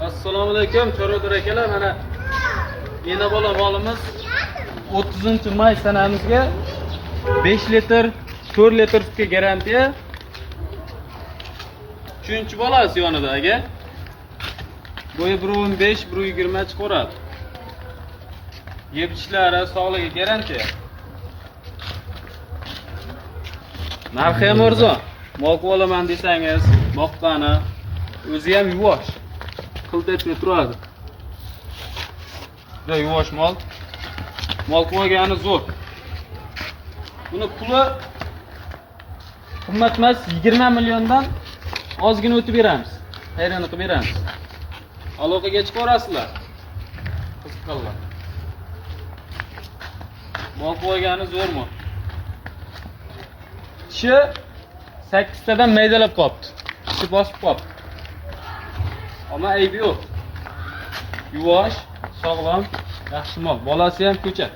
Assalomu alaykum, Cho'rodir akalar. Mana yana bola molimiz 30-may sanamizga 5 litr, 4 litr sutga garantiya. 3-bolasi yonida aka. Bo'yi 1.15, 1.20 chiqaradi. Yeb-ichishlari, sog'ligi garantiya. Narxi ham arzon. Mol olaman desangiz, boqqani o'zi ham yuvosh. Qiltetib turadi. Juda yuvosh mol. Mol qo'ygani zo'r. Buni puli qimmat emas, 20 milliondan ozgina o'tib beramiz. Hayron qilib beramiz. Aloqaga chiqarasizlar. Qiziqqanlar. Mol qo'ygani zo'rmi? Tishi 8 tadan maydalab qopti. Tishi bosib qopti. Ama aybi yo'q. Yuvosh, sog'lom, yaxshi mol. Bolasi ham ko'cha.